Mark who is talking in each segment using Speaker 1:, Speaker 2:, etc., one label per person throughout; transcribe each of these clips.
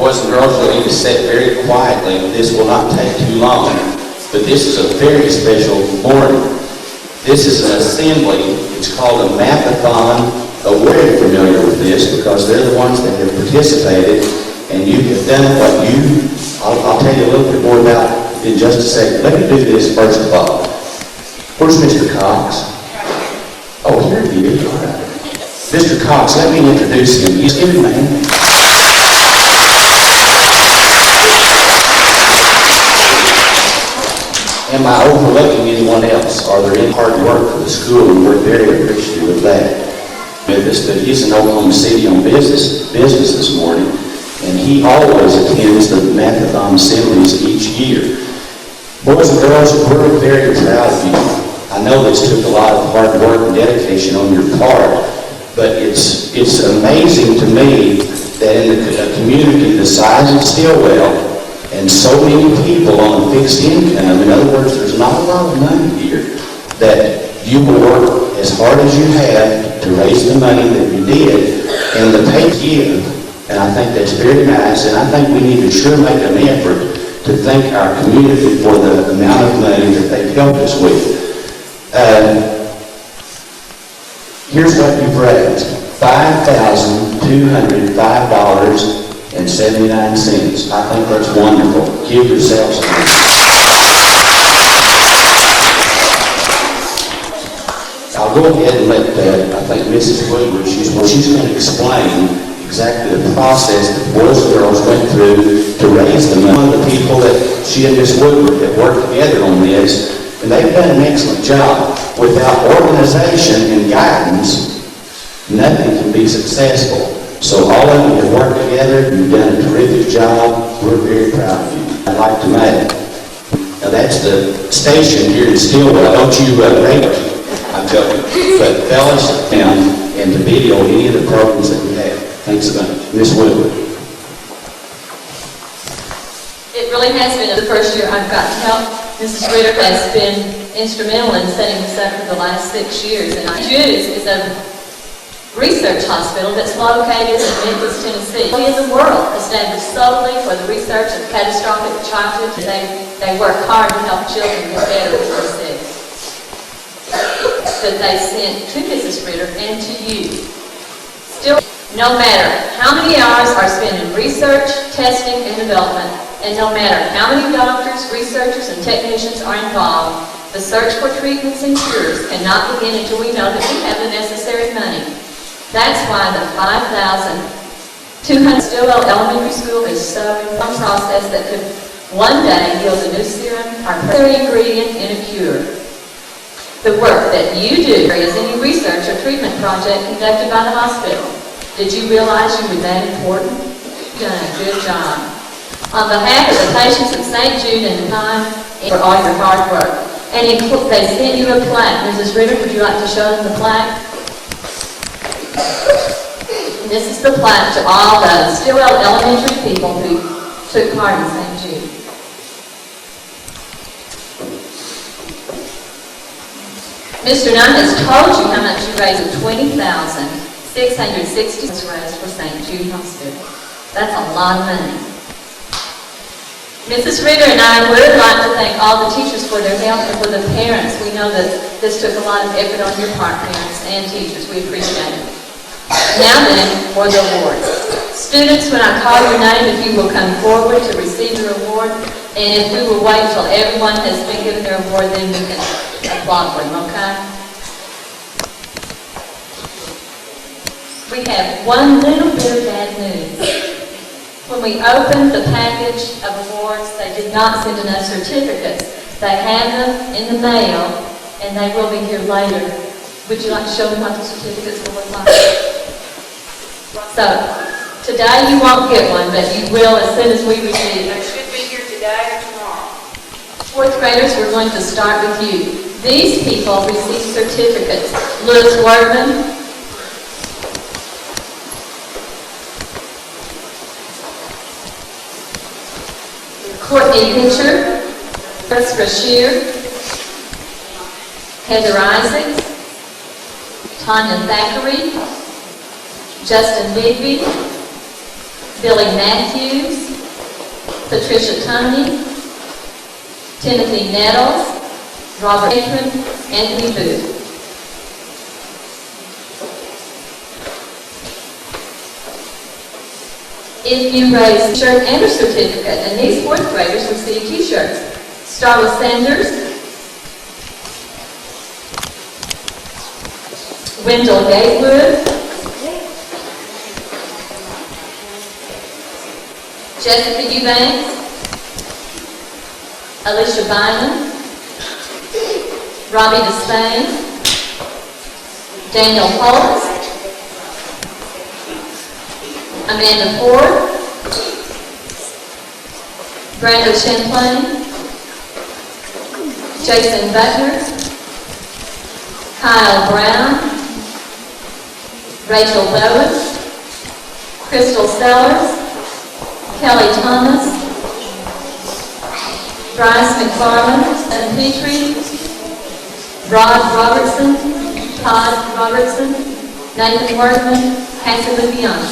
Speaker 1: Boys and girls, you'll need to sit very quietly. This will not take too long, but this is a very special morning. This is an assembly. It's called a Math-a-Thon. We're very familiar with this because they're the ones that have participated, and you have done what I'll tell you a little bit more about in just a second. Let me do this first of all. Where's Mr. Cox? Oh, here he is. All right. Mr. Cox, let me introduce him. He's a good man. Am I overlooking anyone else? Are there any hard work for the school? And we're very appreciative of that. But he's in Oklahoma City on business this morning, and he always attends the Math-a-Thon assemblies each year. Boys and girls, we're very proud of you. I know this took a lot of hard work and dedication on your part, but it's amazing to me that in a community the size of Stilwell, and so many people on a fixed income, in other words, there's not a lot of money here, that you will work as hard as you have to raise the money that you did, and the pay to give. And I think that's very nice, and I think we need to sure make an effort to thank our community for the amount of money that they've helped us with. Here's what you've raised: $5,205.79. I think that's wonderful. Give yourselves a hand. I'll go ahead and let, I think Mrs. Woodward, she's going to explain exactly the process that boys and girls went through to raise the money. One of the people that she and Miss Woodward have worked together on this, and they've done an excellent job. Without organization and guidance, nothing can be successful. So all of you have worked together, you've done a terrific job, we're very proud of you. I'd like to make. Now that's the station here in Stilwell. Don't you rate it? I'm joking. But fellas, and to video any of the programs that we have. Thanks a bunch. Miss Woodward.
Speaker 2: It really has been the first year I've gotten help. Mrs. Ritter has been instrumental in setting this up for the last 6 years. And Judas is a research hospital that's located in Memphis, Tennessee. In the world, established solely for the research of catastrophic childhood. They work hard to help children get better, as they said. But they sent to Mrs. Ritter and to you. Still, no matter how many hours are spent in research, testing, and development, and no matter how many doctors, researchers, and technicians are involved, the search for treatments and cures cannot begin until we know that we have the necessary money. That's why the 5,200 Stilwell Elementary School is so in a process that could one day yield a new serum, our primary ingredient in a cure. The work that you do is any research or treatment project conducted by the hospital. Did you realize you were that important? You've done a good job. On behalf of the patients of St. Jude and Pine, for all your hard work. And they sent you a plaque. Mrs. Ritter, would you like to show them the plaque? This is the plaque to all the Stilwell Elementary people who took part in St. Jude. Mr. Nunn has told you how much you raised of $20,660 raised for St. Jude Hospital. That's a lot of money. Mrs. Ritter and I would like to thank all the teachers for their help and for the parents. We know that this took a lot of effort on your part, parents and teachers. We appreciate it. Now then, for the awards. Students, when I call your name, if you will come forward to receive your award, and if we will wait until everyone has been given their award, then we can applaud for them, okay? We have one little bit of bad news. When we opened the package of awards, they did not send enough certificates. They have them in the mail, and they will be here later. Would you like to show them what the certificates will look like? So, today you won't get one, but you will as soon as we receive it.
Speaker 3: They should be here today or tomorrow.
Speaker 2: Fourth graders, we're going to start with you. These people received certificates. Lewis Wordman, Courtney Pitcher, Chris Brashear, Heather Isaacs, Tanya Thackeray, Justin Bigby, Billy Matthews, Patricia Toney, Timothy Nettles, Robert Patron, Anthony Booth. If you raise a t-shirt and a certificate, and these fourth graders receive t-shirts. Starla Sanders, Wendell Gatewood, Jessica Eubanks, Alicia Bynum, Robbie Despain, Daniel Holtz, Amanda Ford, Brandon Champlain, Jason Butler, Kyle Brown, Rachel Bowen, Crystal Sellers, Kelly Thomas, Bryce McFarland, Evan Petrie, Rod Robertson, Todd Robertson, Nathan Workman, Cassie Lupiano.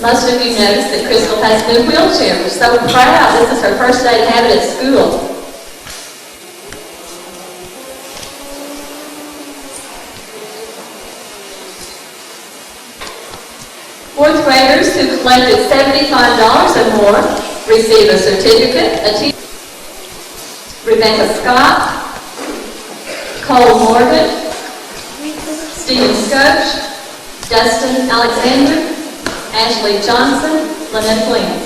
Speaker 2: Most of you noticed that Crystal has a new wheelchair. We're so proud. This is her first day to have it at school. Fourth graders who collected $75 or more receive a certificate, a t-shirt. Rebecca Scott, Cole Morgan, Stephen Scotch, Dustin Alexander, Ashley Johnson, Lynette Williams.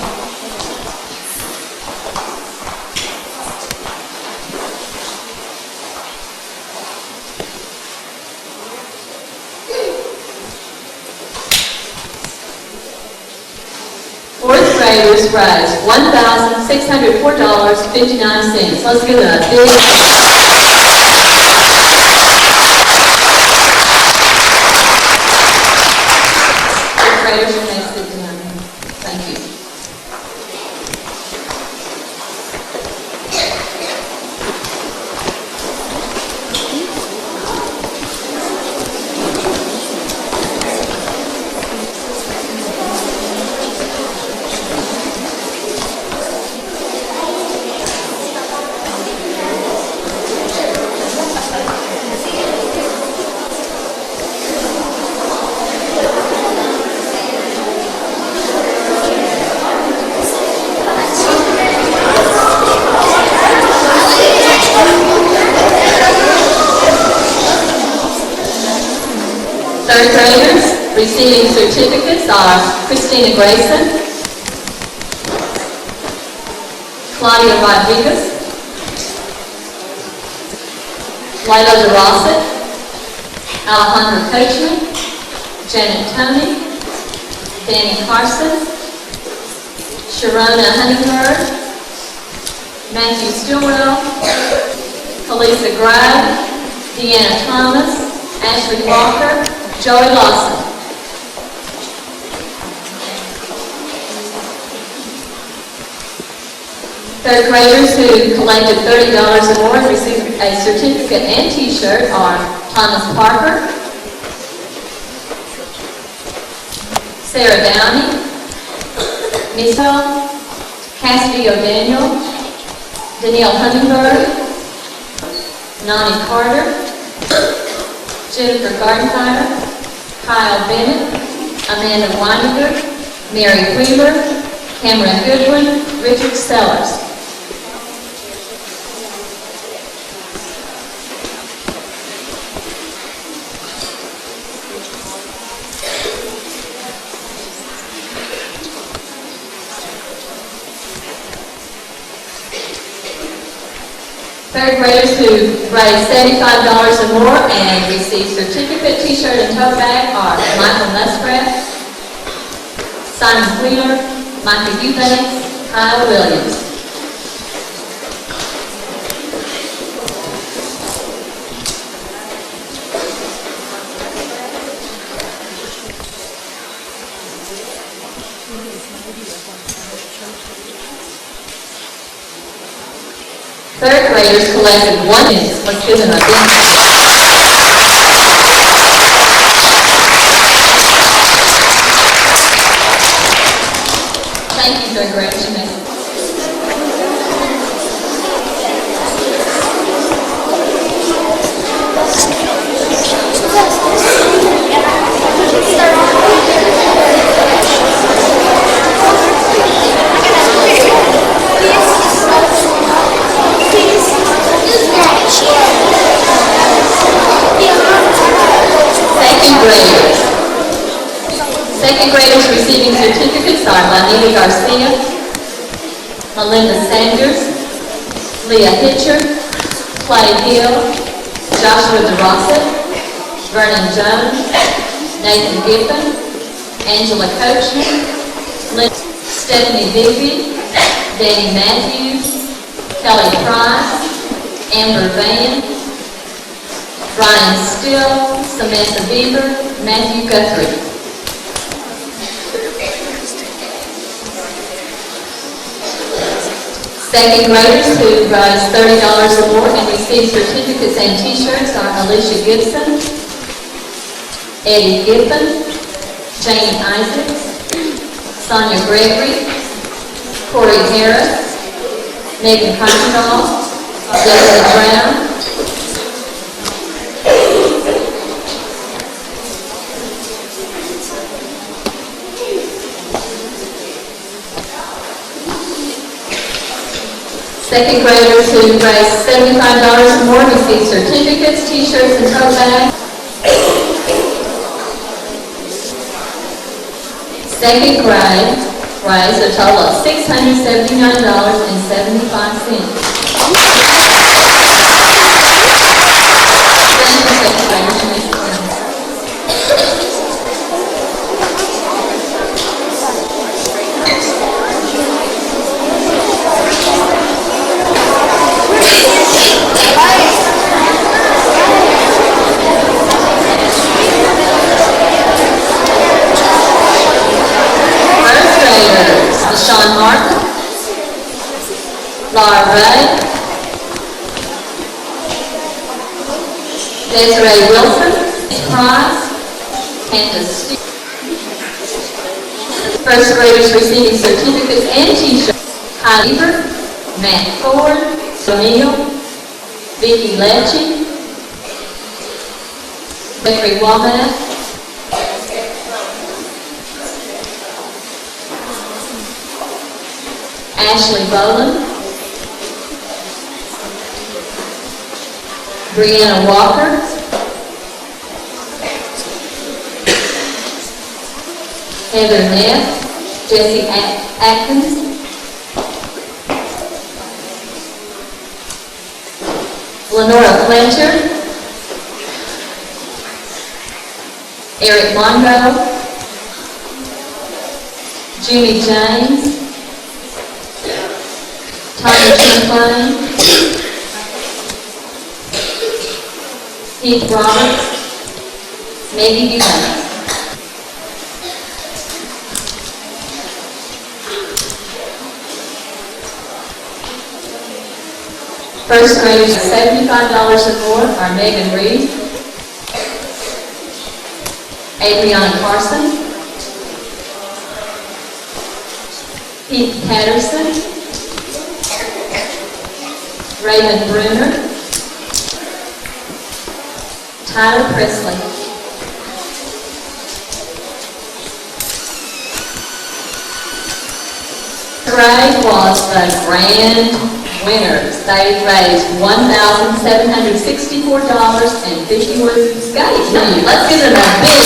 Speaker 2: Fourth graders raised $1,604.59. Let's give it a big graders may sit down. Thank you. Third graders receiving certificates are Christina Grayson, Claudia Rodriguez, Lila DeRosset, Alejandra Coachman, Janet Toney, Danny Carson, Sharona Honeyberg, Matthew Stilwell, Kalisa Gray, Deanna Thomas, Ashley Walker, Joey Lawson. Third graders who collected $30 or more and received a certificate and t-shirt are Thomas Parker, Sarah Downey, Michelle, Cassidy O'Daniel, Danielle Huntingberg, Nani Carter, Jennifer Gardenhire, Kyle Bennett, Amanda Weininger, Mary Wheeler, Cameron Goodwin, Richard Sellers. Third graders who raised $75 or more and received certificate, t-shirt, and tote bag are Michael Muspratt, Simon Wheeler, Micah Eubanks, Kyle Williams. Third graders collected 1 minute. Let's give them a big hand. Thank you, third graders. You may- Second graders receiving certificates are Juanita Garcia, Melinda Sanders, Leah Hitcher, Clay Hill, Joshua DeRossett, Vernon Jones, Nathan Giffen, Angela Coachman, Stephanie Bigby, Danny Matthews, Kelly Price, Amber Van, Brian Still, Samantha Bieber, Matthew Guthrie. Second graders who raised $30 or more and received certificates and t-shirts are Alicia Gibson, Eddie Giffen, Jane Isaacs, Sonia Gregory, Corey Harris, Megan Kuykendall, Jessica Brown, second graders who raised $75 or more received certificates, t-shirts, and tote bags. Second grade raised a total of $679.75. Thank you, second graders. You may sit down. Sean Martin, Laura Ray, Desiree Wilson, Price, Candace Stewart. First graders receiving certificates and t-shirts: Kyle Eber, Matt Ford, O'Neill, Vicki Lecce, Jeffrey Womack, Ashley Boland, Brianna Walker, Heather Neff, Jesse Atkins, Lenora Fletcher, Eric Mondo, Junie James, Tommy Champlain, Keith Roberts, Maggie Buchanan. First graders $75 or more are Megan Reed, Adriana Carson, Keith Patterson, Raymond Bruner, Tyler Presley. Grade was the grand winners. They raised $1,764.51. Let's give them a big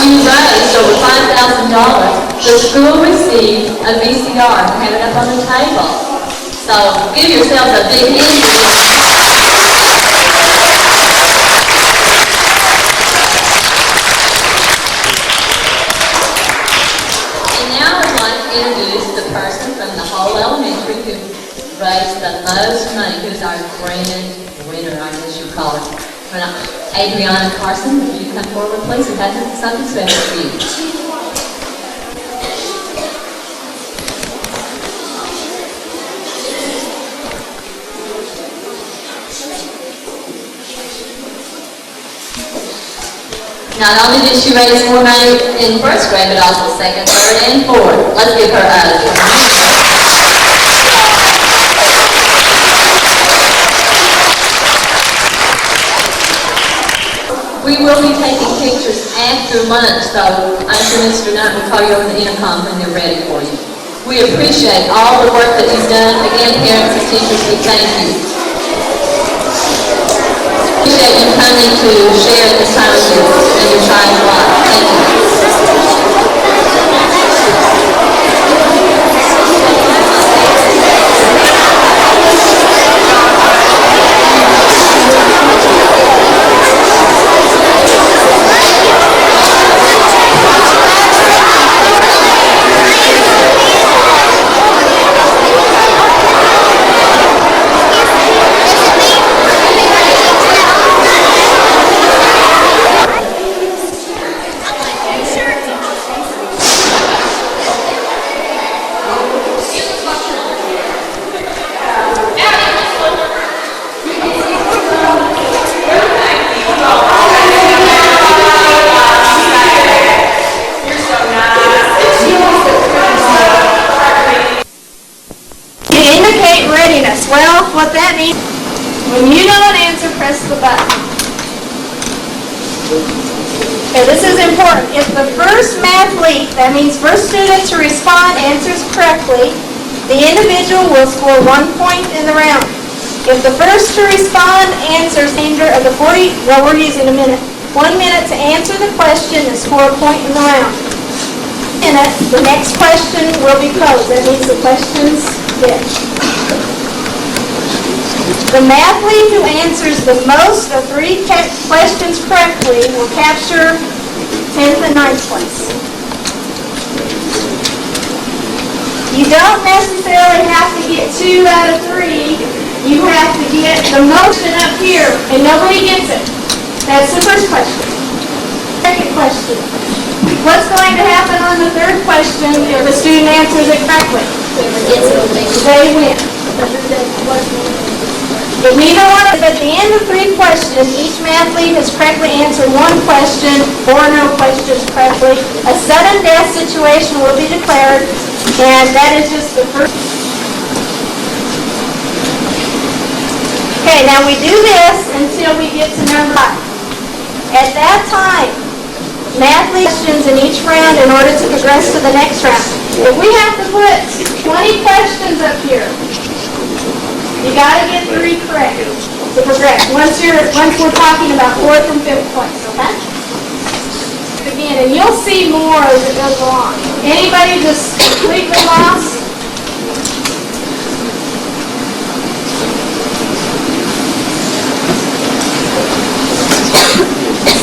Speaker 2: you raised over $5,000, the school received a VCR and have it up on the table. So give yourselves a big hand. And now I'd like to introduce grand winner, I guess you call it. Adriana Carson, would you come forward, please? We have something special for you. Not only did she raise more money in first grade, but also second, third, and fourth. Let's give her We will be taking pictures after lunch, so I'm sure Mr. Knight will call you over the intercom when they're ready for you. We appreciate all the work that you've done. Again, parents and teachers, we thank you. Appreciate you coming to share this time with you and your child's life. Thank you.
Speaker 4: Well, what that means, when you know an answer, press the button. Okay, this is important. If the first mathlete, that means first student to respond, answers correctly, the individual will score 1 point in the round. If the first to respond answers danger of the 40, well, we're using a minute. 1 minute to answer the question and score a point in the round. The next question will be posed. That means the question's finished. The mathlete who answers the most of 3 questions correctly will capture 10th and 9th place. You don't necessarily have to get 2 out of 3. You have to get the most up here, and nobody gets it. That's the first question. Second question. What's going to happen on the third question if a student answers it correctly? They win. If neither one, at the end of 3 questions, each mathlete has correctly answered 1 question or no questions correctly, a sudden death situation will be declared, and that is just the first. Okay, now we do this until we get to number 5. At that time, mathlete questions in each round in order to progress to the next round. If we have to put 20 questions up here, you got to get 3 correct to progress. Once we're talking about 4th and 5th place, okay? Again, and you'll see more as it goes along. Anybody just completely lost?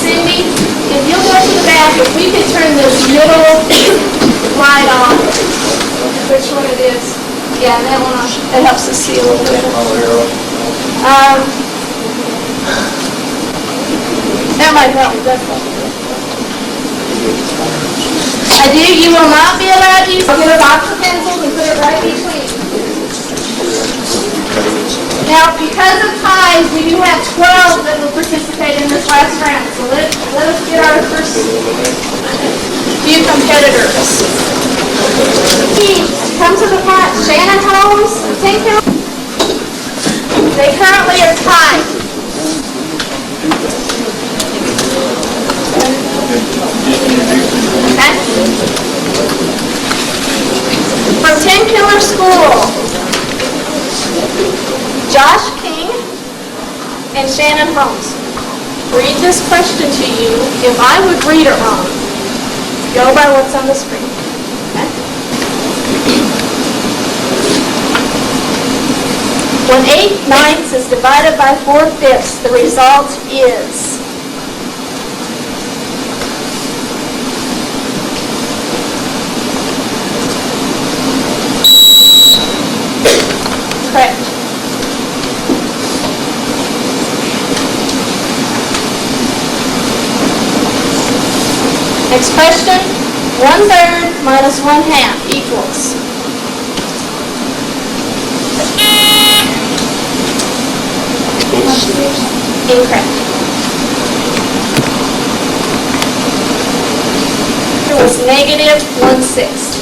Speaker 4: Cindy, if you'll go to the back, if we could turn this middle light on, which one it is? Yeah, that one, it helps us see a little bit. That might help, definitely. You will not be allowed to use a box of pencils and put it right between. Now, because of ties, we do have 12 that will participate in this last round. So let us get our first few competitors. Come to the front. Shannon Holmes, they currently are tied. Okay. From 10 Killer School, Josh King and Shannon Holmes. Read this question to you. If I would read it wrong, go by what's on the screen. Okay? When 8/9 is divided by 4/5, the result is correct. Next question. 1/3 minus 1/2 equals. Incorrect. It was negative 1/6.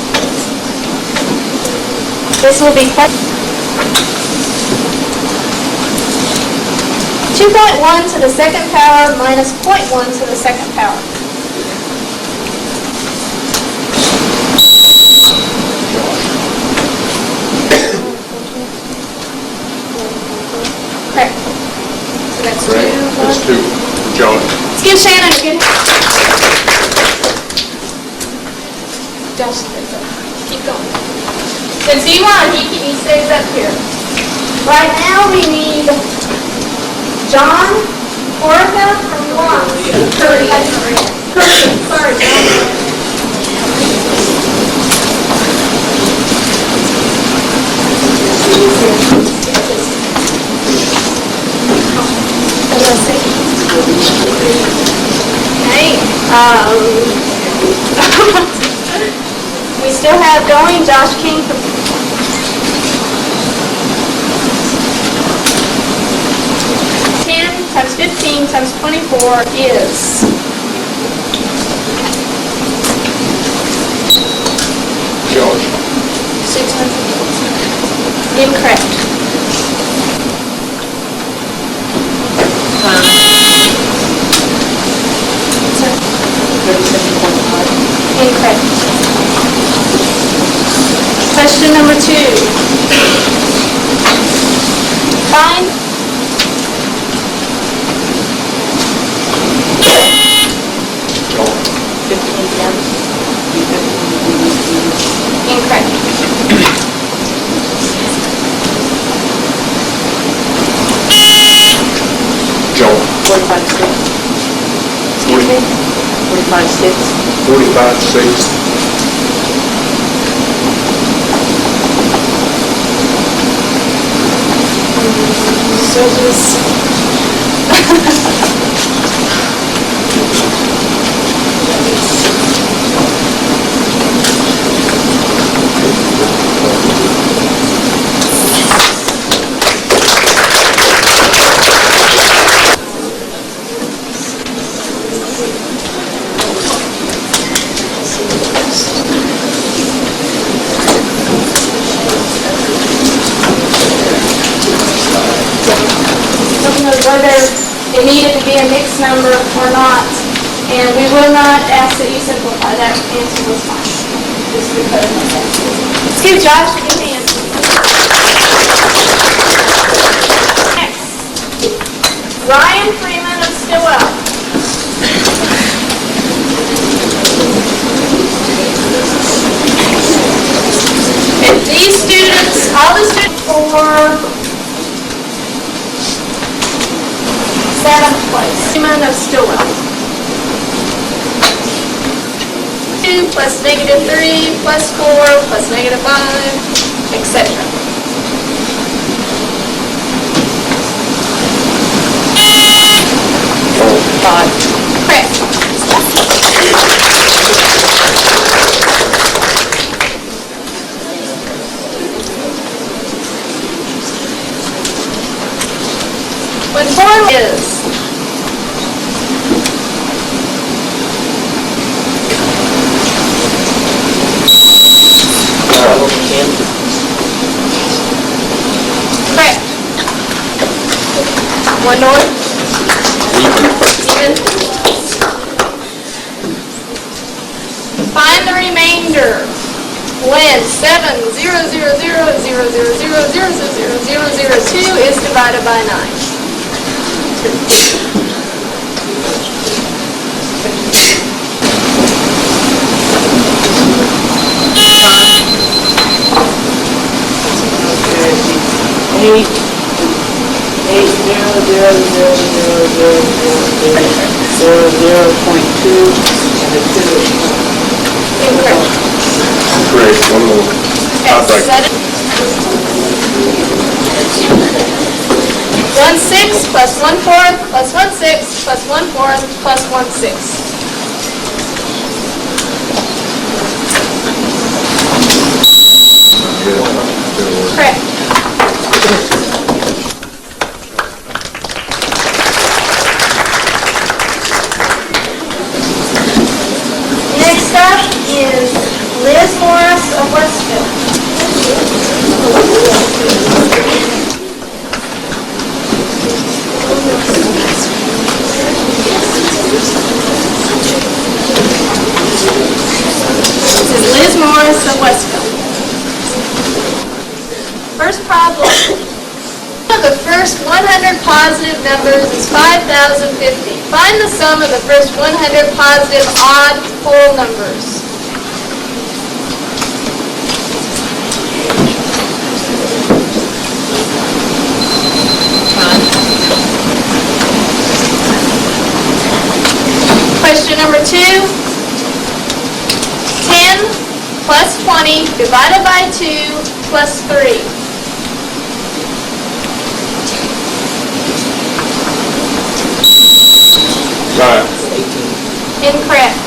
Speaker 4: This will be 2.1 to the second power minus 0.1 to the second power. Correct. So that's
Speaker 5: Correct.
Speaker 4: 2, 1.
Speaker 5: That's 2. John.
Speaker 4: Let's give Shannon a good hand. Josh, keep going. Since he won, he stays up here. Right now we need John, Orca, and Juan. Curry, sorry, John. Okay, we still have going Josh King from 10 times 15 times 24 is
Speaker 5: Josh.
Speaker 4: 600. Incorrect. Incorrect. Question number 2. Find incorrect.
Speaker 5: Joel.
Speaker 6: 45/6.
Speaker 4: Excuse me.
Speaker 6: 45/6.
Speaker 5: 45/6.
Speaker 4: So this. Whether it needed to be a mixed number or not, and we will not ask that you simplify. That answer was fine. Just because of that. Let's give Josh a good hand. Next, Ryan Freeman of Stilwell. And these students, all the students for 7th place. Freeman of Stilwell. 2 plus negative 3 plus 4 plus negative 5, etc. Correct. When 4 is correct. 1 north. Even. Find the remainder when 7,000,000,000,000,000,000,002 is divided by 9.
Speaker 6: Eight 0.2 and a 2.
Speaker 4: Incorrect.
Speaker 5: Great. One more.
Speaker 4: Okay, set it. 1/6 plus 1/4 plus 1/6 plus 1/4 plus 1/6. Morris of Westville. This is Liz Morris of Westville. First problem. The first 100 positive numbers is 5,050. Find the sum of the first 100 positive odd whole numbers. Question number 2. 10 plus 20 divided by 2 plus 3.
Speaker 5: Right.
Speaker 4: Incorrect.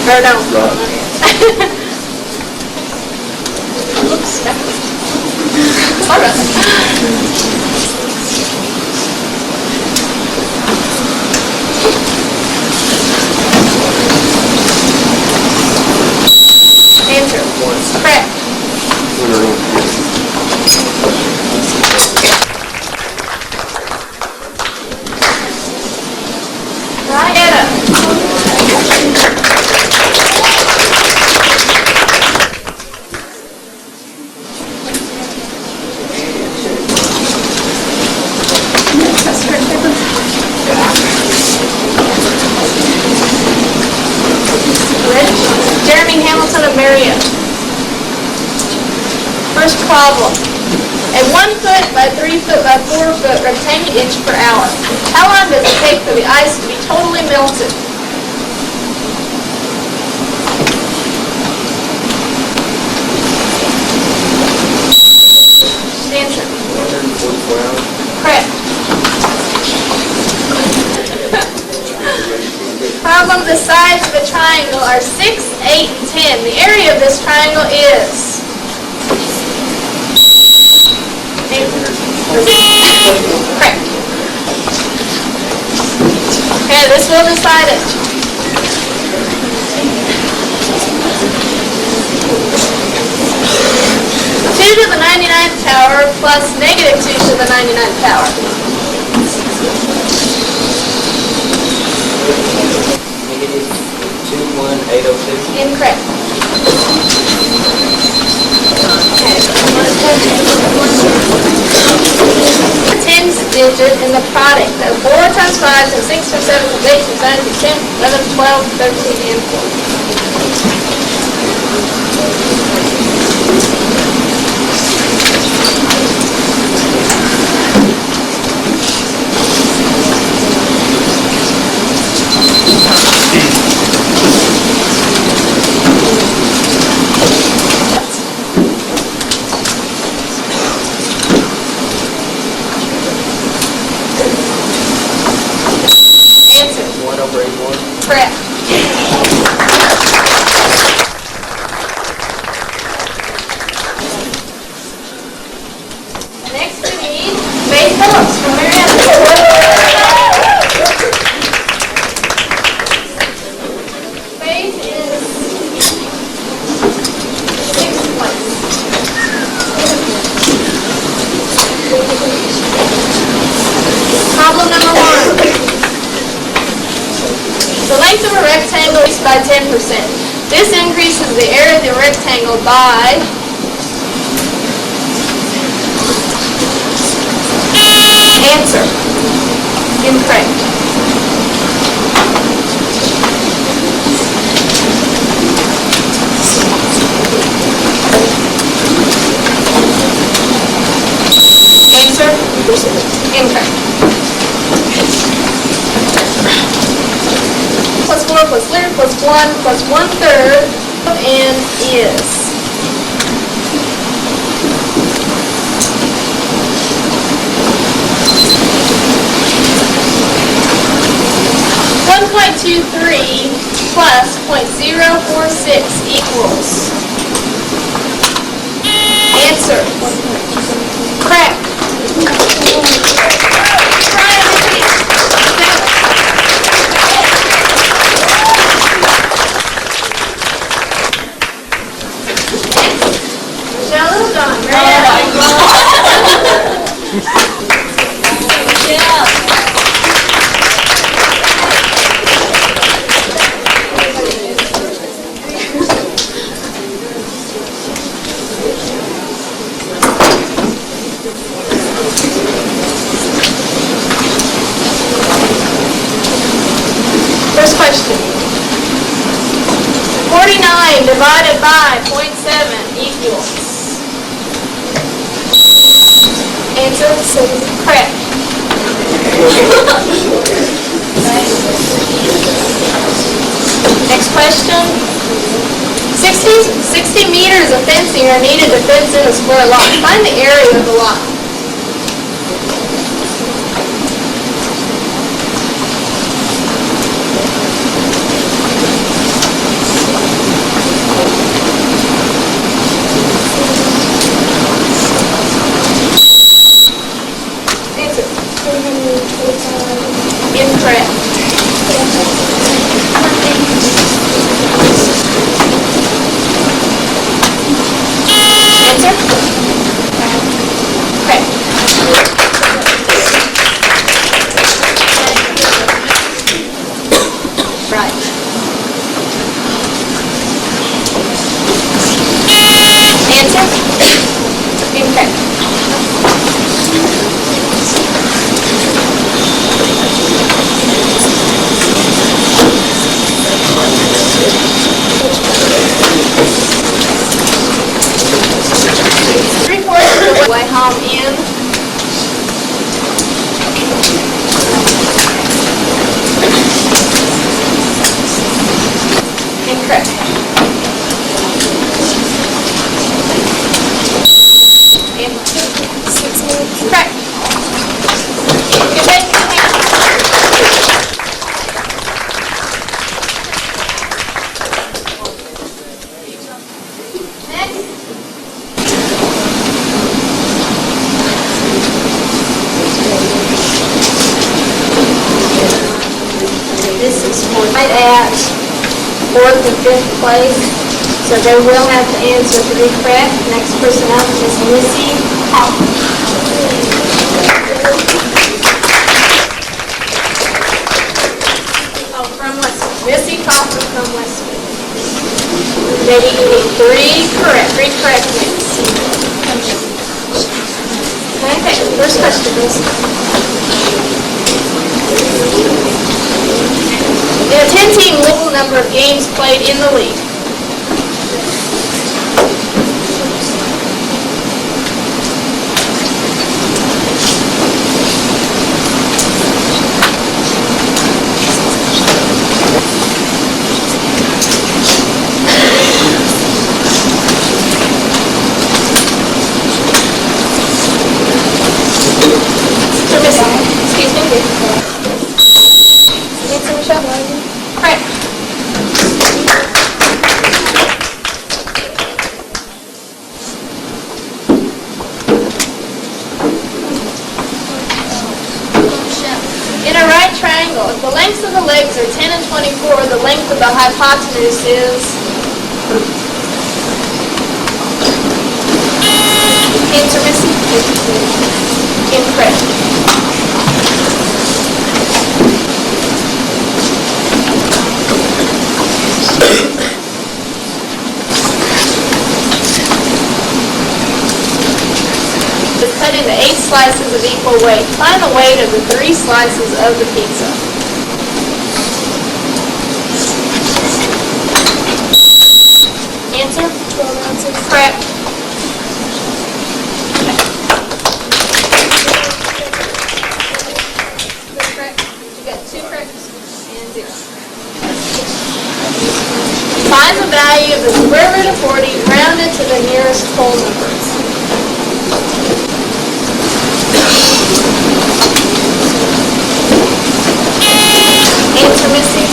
Speaker 4: Or no. Oops. All right. Answer. Correct. Right. Jeremy Hamilton of Marion. First problem. A 1 foot by 3 foot by 4 foot rectangular inch per hour. How long does it take for the ice to be totally melted? Answer.
Speaker 5: 144 hours.
Speaker 4: Correct. Problem, the sides of a triangle are 6, 8, and 10. The area of this triangle is? Correct. Okay, this will decide it. 2 to the 99th power plus negative 2 to the 99th power.
Speaker 7: Negative 21802.
Speaker 4: Incorrect. The 10th digit in the product of 4 times 5 times 6 times 7 times 8 times 9 times 10, 11, 12, 13, and
Speaker 7: 1 over 81.
Speaker 4: correct. Next we need Faith Phillips from Marietta. Faith is 6th place. Problem number 1. The length of a rectangle is by 10%. This increases the area of the rectangle by answer. Incorrect. Answer. Incorrect. Plus 4 plus 3 plus 1 plus 1/3 of n is. 806 equals? Answer. Correct. Michelle's done. First question. 49 divided by 0.7 equals? Answer, correct. Next question. 60 meters of fencing are needed to fence in a square lot. Find the area of the lot. Answer. Incorrect. Answer? Correct. Right. Answer? Incorrect. 3/4 of the way home in. Incorrect. Correct. Good day. Next. This is for right at 4th and 5th place, so they will have to answer to be correct. Next person up is Missy Hoffman. Oh, from Westwood. Missy Hoffman from Westwood. They need to be three correct ones. Okay, first question is. In a 10-team league, number of games played in the league. Excuse me. Answer, Michelle. Correct. In a right triangle, if the lengths of the legs are 10 and 24, the length of the hypotenuse is? Answer, Missy. Incorrect. Is cut into 8 slices of equal weight. Find the weight of the 3 slices of the pizza. Answer? 12 ounces. Correct. You got 2 corrects and 0. Find the value of the square root of 40 rounded to the nearest whole numbers. Answer, Missy.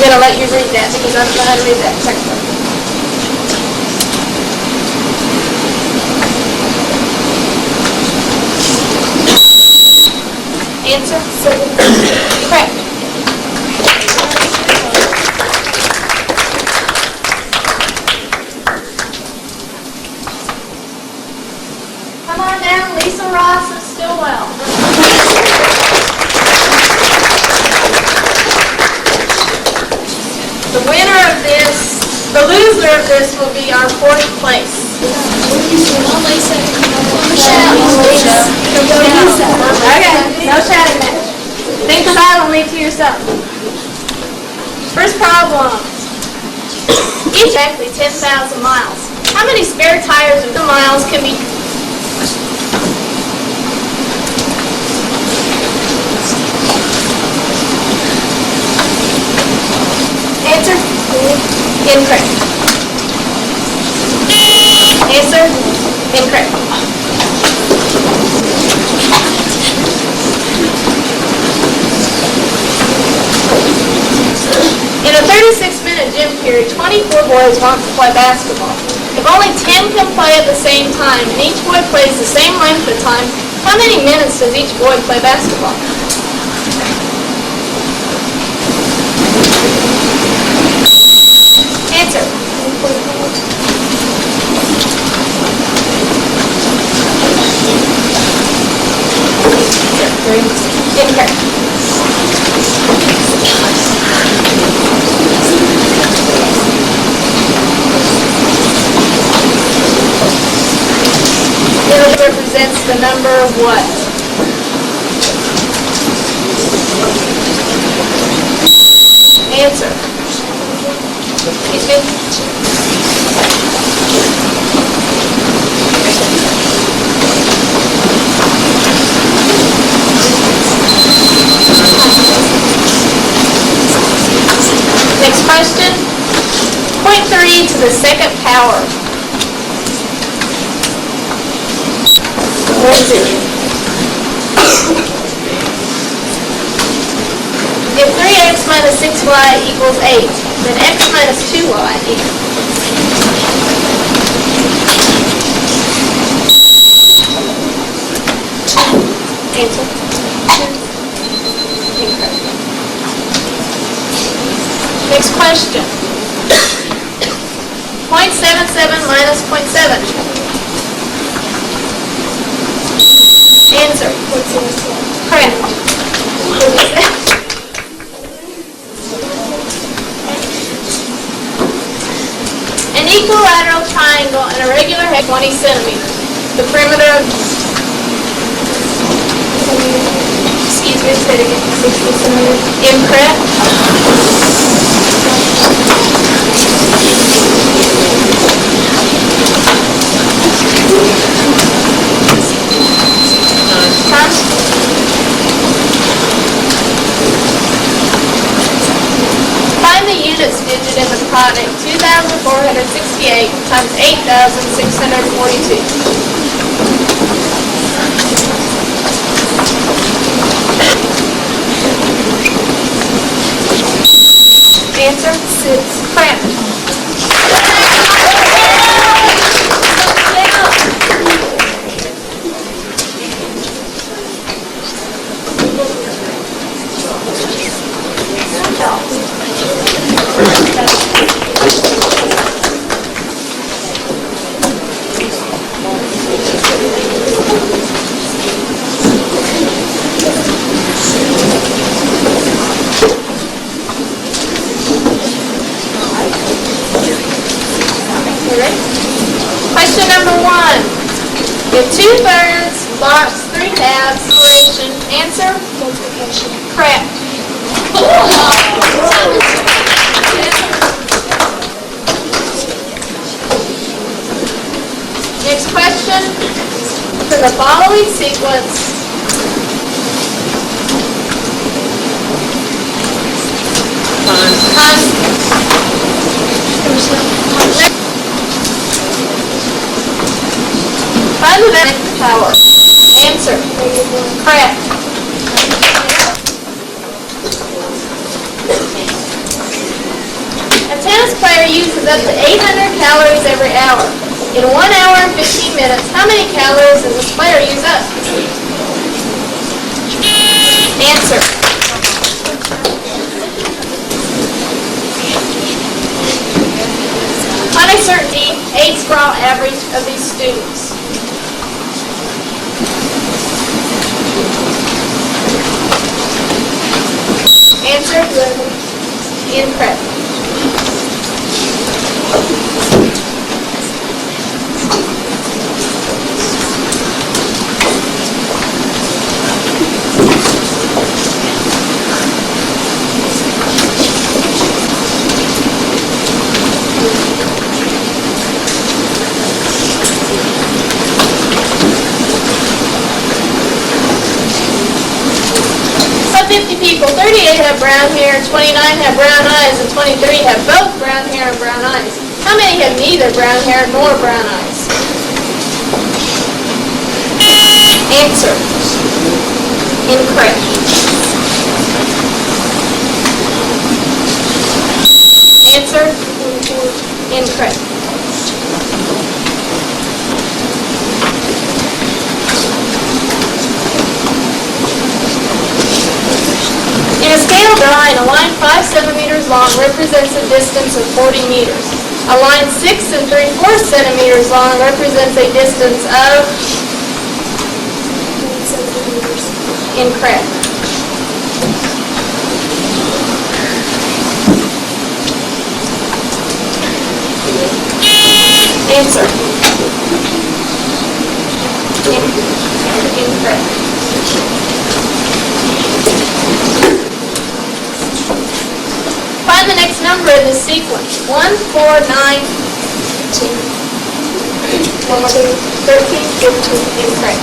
Speaker 4: gonna let you read that because I don't know how to read that second one. Answer? Correct. Come on down, Lisa Ross of Stilwell. The winner of this, the loser of this will be our fourth place. Okay, no shouting match. Think silently to yourself. First problem. Exactly 10,000 miles. How many spare tires of the miles can be? Answer? Incorrect. Answer? Incorrect. In a 36-minute gym period, 24 boys want to play basketball. If only 10 can play at the same time and each boy plays the same length of time, how many minutes does each boy play basketball? Answer. Incorrect. It represents the number of what? Answer. Excuse me? Next question. 0.3 to the second power. What is it? If 3x minus 6y equals 8, then x minus 2y equals. Answer. Incorrect. Next question. 0.77 minus 0.7. Answer. Correct. An equilateral triangle and a regular head 20 centimeters. The perimeter of... Excuse me, say it again. 60 centimeters. Incorrect. Find the units digit in the product 2,468 times 8,642. Answer? 6. Correct. Question number 1. If 2/3 lots 3/2 summation, answer? Multiplication. Correct. Next question. For the following sequence, find the next power. Answer. Correct. tennis player uses up to 800 calories every hour. In 1 hour and 15 minutes, how many calories does this player use up? Answer. On a certainty, 8 for all average of these students. Answer. Incorrect. Of 50 people, 38 have brown hair, 29 have brown eyes, and 23 have both brown hair and brown eyes. How many have neither brown hair nor brown eyes? Answer. Incorrect. Answer. Incorrect. In a scale drawing, a line 5 centimeters long represents a distance of 40 meters. A line 6 3/4 centimeters long represents a distance of... Incorrect. Answer. Incorrect. Find the next number in this sequence. 1, 4, 9, 2, 13, 15, incorrect.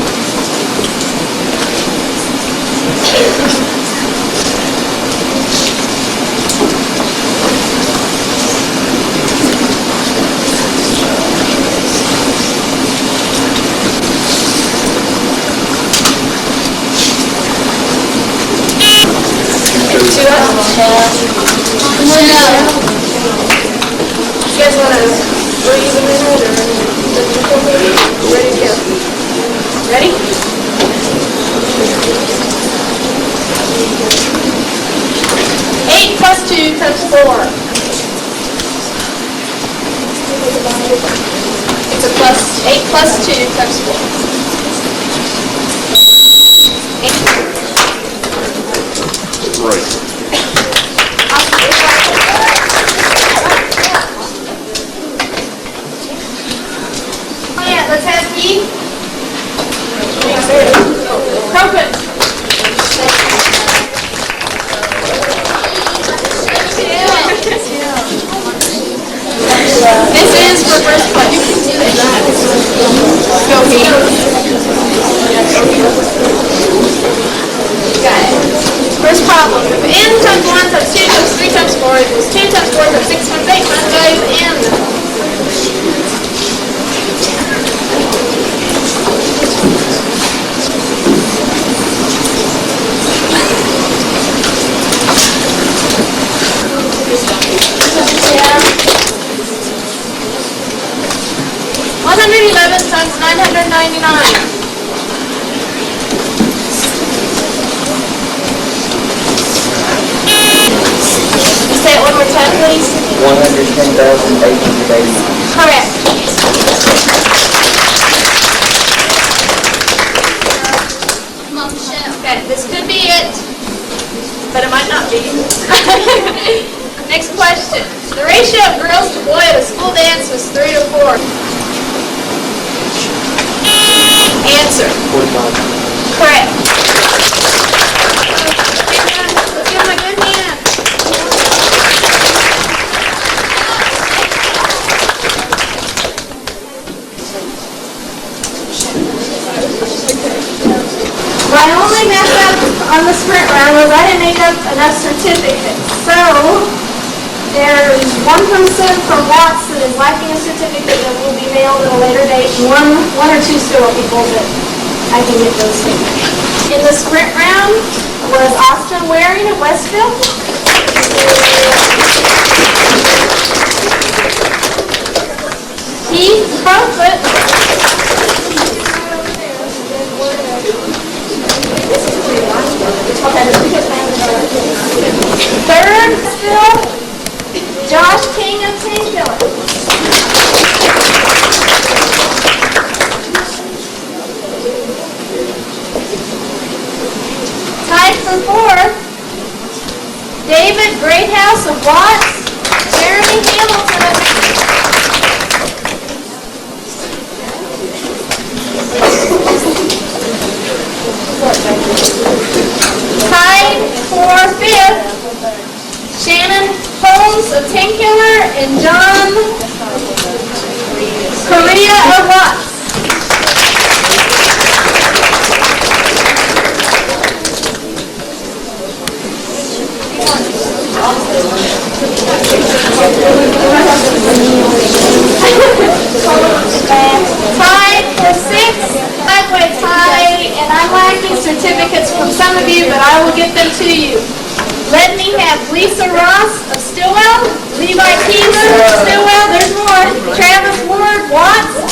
Speaker 4: You guys want to breathe a minute or ready to go? Ready? 8 plus 2 times 4. It's a plus. 8 plus 2 times 4.
Speaker 5: Right.
Speaker 4: Let's have Keith. Croquet. This is for first place. Go here. Got it. First problem. If n times 1 times 2 times 3 times 4 equals 2 times 4 times 6 times 8 times 5 n. Yeah. 111 times 999. Say it one more time, please.
Speaker 7: 110,880.
Speaker 4: Correct. Okay, this could be it, but it might not be. Next question. The ratio of girls to boys at a school dance was 3 to 4. Answer.
Speaker 7: 45.
Speaker 4: Correct. Let's give him a good hand. My only mess up on the sprint round was I didn't make up enough certificates. So, there's one person from Watts that is lacking a certificate that will be mailed at a later date, and one or two Stilwell people that I can get those things. In the sprint round was Austin Waring of Westville. Crowfoot. Third, still, Josh King of Stilwell. Tied for fourth, David Greathouse of Watts, Jeremy Hamilton of tied for fifth, Shannon Holmes of Tenkiller and John Correa of Watts. Tied for sixth, highway tie, and I'm lacking certificates from some of you, but I will get them to you. Let me have Lisa Ross of Stilwell, Levi Keeler of Stilwell, there's more, Travis Ward, Watts,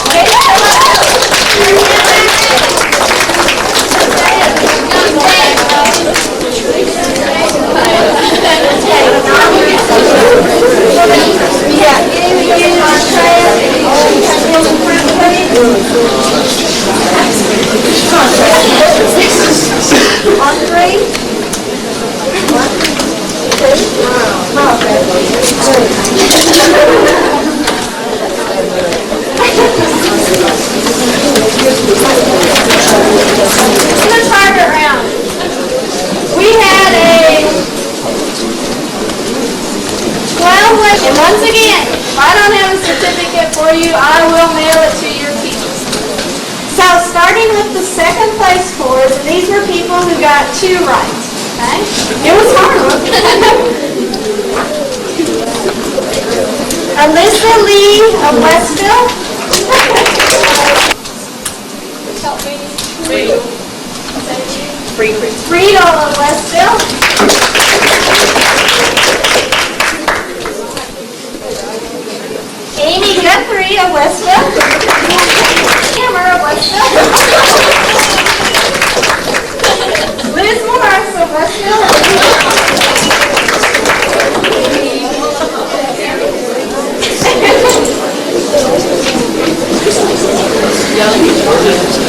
Speaker 4: and once again, if I don't have a certificate for you, I will mail it to your teachers. So starting with the second place scores, and these were people who got 2 right, okay? It was hard. Alyssa Lee of Westville. Help me. Friedel of Westville. Amy Guthrie of Westville. Hammer of Westville. Liz Morris of Westville.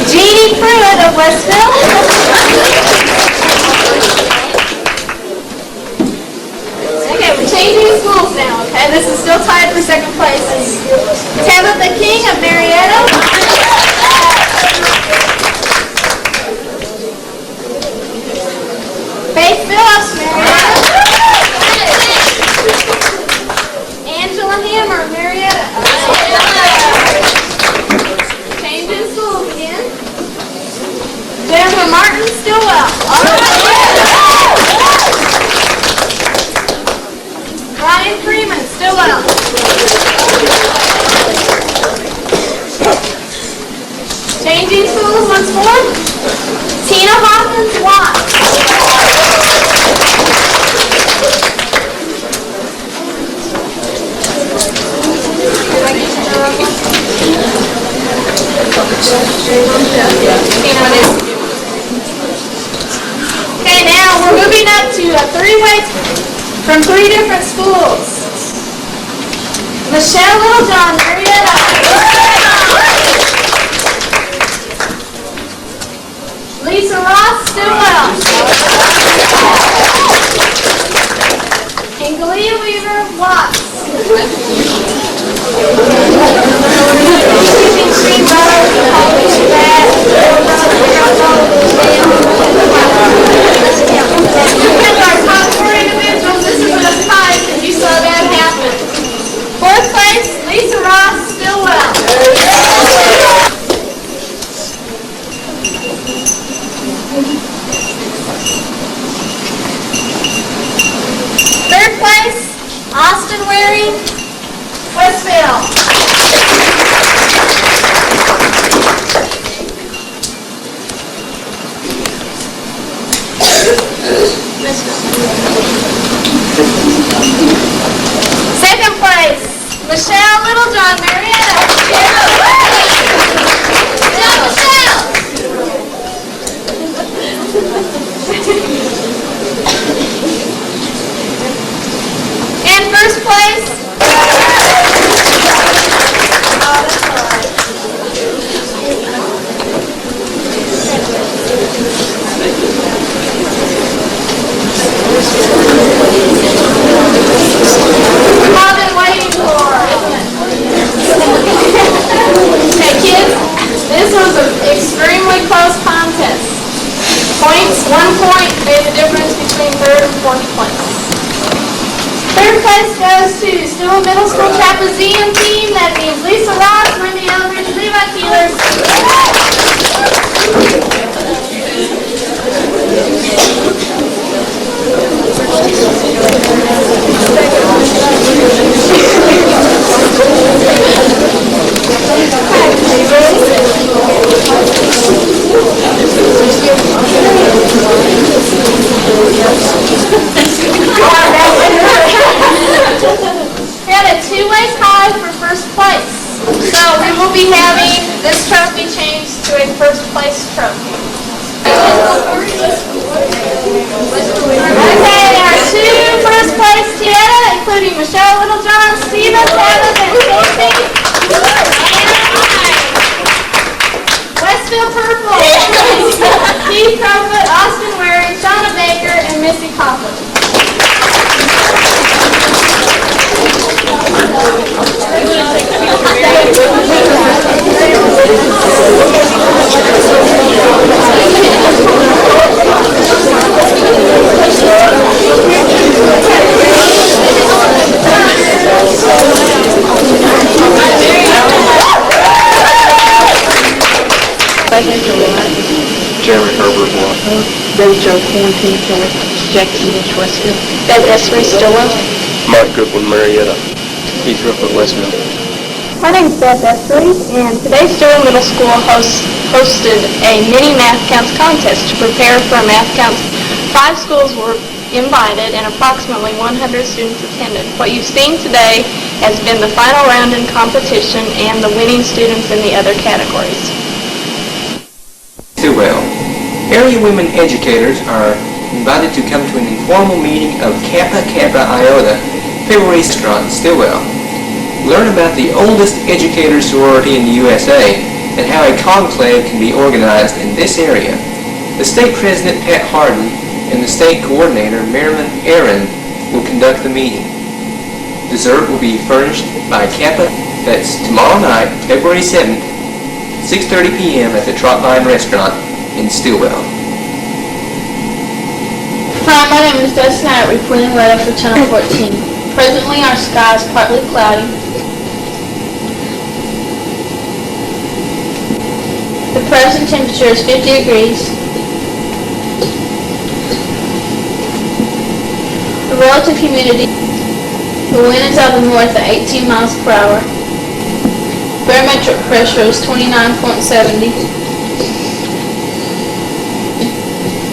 Speaker 4: Jeannie Pruitt of Westville. Okay, we're changing schools now, okay? This is still tied for second place. Tabitha King of Marietta. Faith Phillips, Marietta. Angela Hammer, Marietta. Changing schools again. Jennifer Martin, Stilwell. Ryan Freeman, Stilwell. Changing schools once more. Tina Hawkins, Watts. Okay, now we're moving up to a 3-way from 3 different schools. Michelle Littlejohn, Marietta. Lisa Ross, Stilwell. And Galia Weaver, Watts. Our top 4 individuals, this is just 5 because you saw that happen. 4th place, Lisa Ross, Stilwell. 3rd place, Austin Waring, Westville. 2nd place, Michelle Littlejohn, Marietta. Third place goes to Stilwell Middle School Trapezium team. That means Lisa Ross, Wendy Eldridge, Levi Keeler. We had a two-way tie for first place. So we will be having this trophy changed to a first place trophy. Okay, our two first place together, including Michelle Littlejohn, Stephen Savage, and Stacy. Westfield Purple, Keith Crowfoot, Austin Waring, Shauna Baker, and Missy Coughlin.
Speaker 5: Jeremy Herbert, Watt.
Speaker 6: Billy Joe Quarantine, Jackson, Westfield.
Speaker 4: Beth Essery, Stilwell.
Speaker 5: Mike Goodwin, Marietta. Keith Rufford, Westfield.
Speaker 4: My name is Beth Essery, and today Stilwell Middle School hosted a mini MathCounts contest to prepare for MathCounts. 5 schools were invited and approximately 100 students attended. What you've seen today has been the final round in competition and the winning students in the other categories.
Speaker 7: Stilwell. Area women educators are invited to come to an informal meeting of Kappa Kappa Iota, February restaurant in Stilwell. Learn about the oldest educator sorority in the USA and how a conclave can be organized in this area. The state president, Pat Harden, and the state coordinator, Marilyn Aaron, will conduct the meeting. Dessert will be furnished by Kappa. That's tomorrow night, February 7th, 6:30 p.m. at the Trotline Restaurant in Stilwell.
Speaker 8: Hi, my name is Dustin Knight, reporting weather for Channel 14. Presently, our sky is partly cloudy. The present temperature is 50 degrees. The relative humidity, the wind is out of the north at 18 miles per hour. Barometric pressure is 29.70.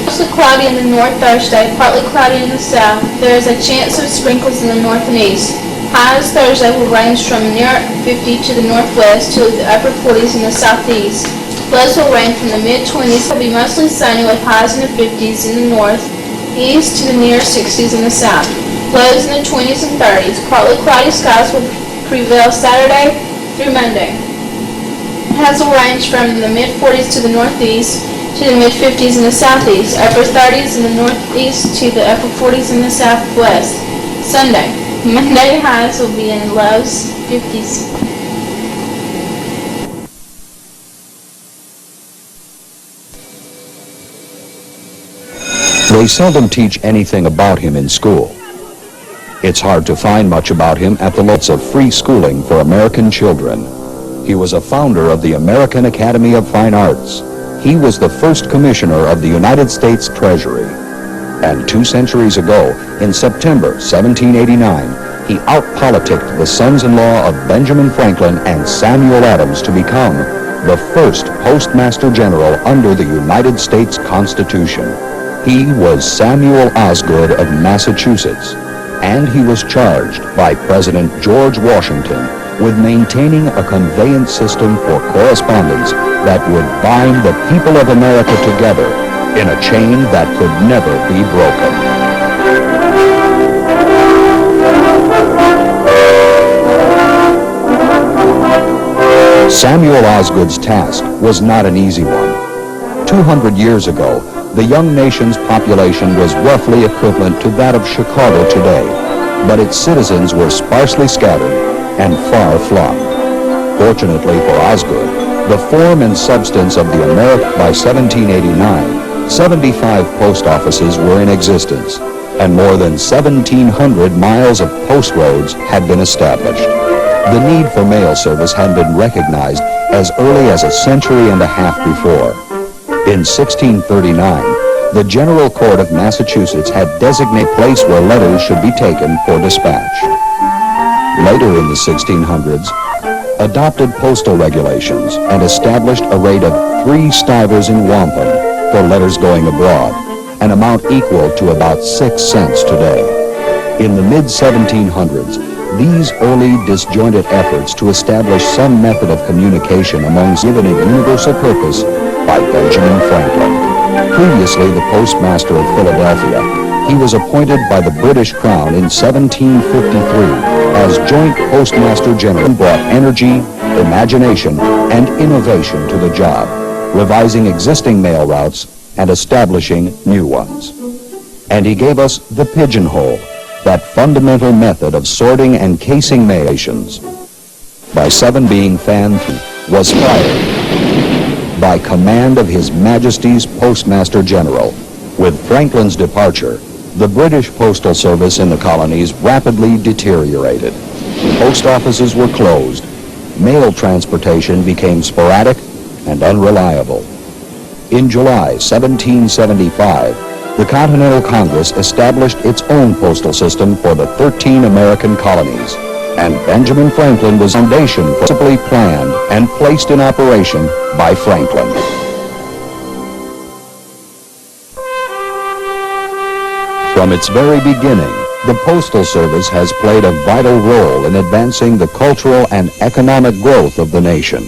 Speaker 8: Mostly cloudy in the north Thursday, partly cloudy in the south. There is a chance of sprinkles in the north and east. Highs Thursday will range from near 50 to the northwest to the upper 40s in the southeast. Lows will range from the mid-20s. It will be mostly sunny with highs in the 50s in the north, east to the near 60s in the south. Lows in the 20s and 30s. Partly cloudy skies will prevail Saturday through Monday. Highs will range from the mid-40s to the northeast to the mid-50s in the southeast, upper 30s in the northeast to the upper 40s in the southwest. Sunday. Monday highs will be in the lows 50s.
Speaker 9: They seldom teach anything about him in school. It's hard to find much about him at the lots of free schooling for American children. He was a founder of the American Academy of Fine Arts. He was the first commissioner of the United States Treasury. And 2 centuries ago, in September 1789, he outpoliticked the sons-in-law of Benjamin Franklin and Samuel Adams to become the first Postmaster General under the United States Constitution. He was Samuel Osgood of Massachusetts, and he was charged by President George Washington with maintaining a conveyance system for correspondence that would bind the people of America together in a chain that could never be broken. Samuel Osgood's task was not an easy one. 200 years ago, the young nation's population was roughly equivalent to that of Chicago today, but its citizens were sparsely scattered and far-flung. Fortunately for Osgood, the form and substance of the America by 1789, 75 post offices were in existence, and more than 1,700 miles of post roads had been established. The need for mail service had been recognized as early as a century and a half before. In 1639, the General Court of Massachusetts had designated a place where letters should be taken for dispatch. Later in the 1600s, adopted postal regulations and established a rate of 3 stivers in wampum for letters going abroad, an amount equal to about 6 cents today. In the mid-1700s, these early disjointed efforts to establish some method of communication amongst given a universal purpose by Benjamin Franklin. Previously the postmaster of Philadelphia, he was appointed by the British Crown in 1753 as Joint Postmaster General and brought energy, imagination, and innovation to the job, revising existing mail routes and establishing new ones. And he gave us the pigeonhole, that fundamental method of sorting and casing mails. By 7 being fanned, was fired by command of His Majesty's Postmaster General. With Franklin's departure, the British postal service in the colonies rapidly deteriorated. Post offices were closed. Mail transportation became sporadic and unreliable. In July 1775, the Continental Congress established its own postal system for the 13 American colonies, and Benjamin Franklin was the foundation principally planned and placed in operation by Franklin. From its very beginning, the Postal Service has played a vital role in advancing the cultural and economic growth of the nation.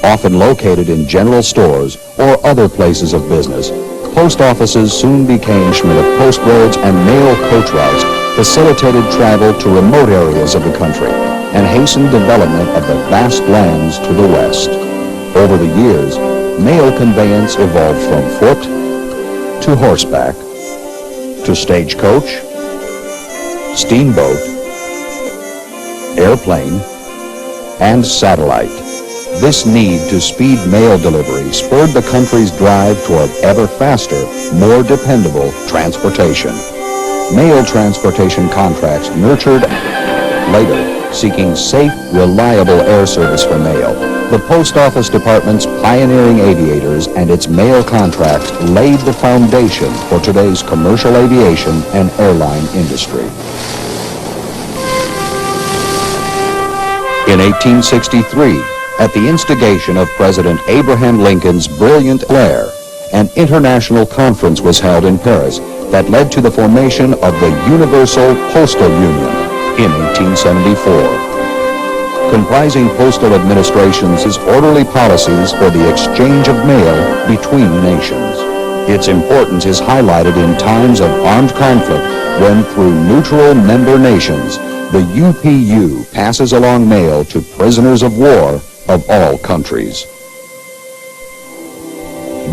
Speaker 9: Often located in general stores or other places of business, post offices soon became of post roads and mail coach routes, facilitated travel to remote areas of the country, and hastened development of the vast lands to the west. Over the years, mail conveyance evolved from foot to horseback to stagecoach, steamboat, airplane, and satellite. This need to speed mail delivery spurred the country's drive toward ever faster, more dependable transportation. Mail transportation contracts nurtured later, seeking safe, reliable air service for mail. The Post Office Department's pioneering aviators and its mail contracts laid the foundation for today's commercial aviation and airline industry. In 1863, at the instigation of President Abraham Lincoln's brilliant flair, an international conference was held in Paris that led to the formation of the Universal Postal Union in 1874. Comprising postal administrations' orderly policies for the exchange of mail between nations. Its importance is highlighted in times of armed conflict when, through neutral member nations, the UPU passes along mail to prisoners of war of all countries.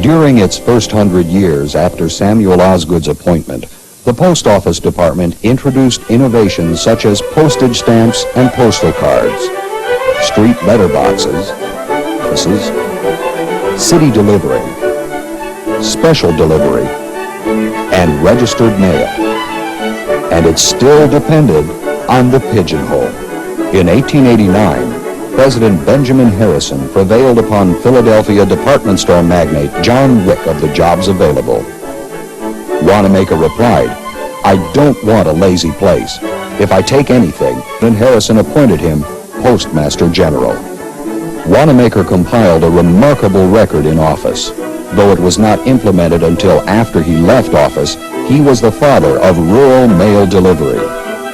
Speaker 9: During its first 100 years after Samuel Osgood's appointment, the Post Office Department introduced innovations such as postage stamps and postal cards, street letterboxes, city delivery, special delivery, and registered mail. And it still depended on the pigeonhole. In 1889, President Benjamin Harrison prevailed upon Philadelphia department store magnate John Wick of the jobs available. Wanamaker replied, "I don't want a lazy place. If I take anything," then Harrison appointed him Postmaster General. Wanamaker compiled a remarkable record in office. Though it was not implemented until after he left office, he was the father of rural mail delivery.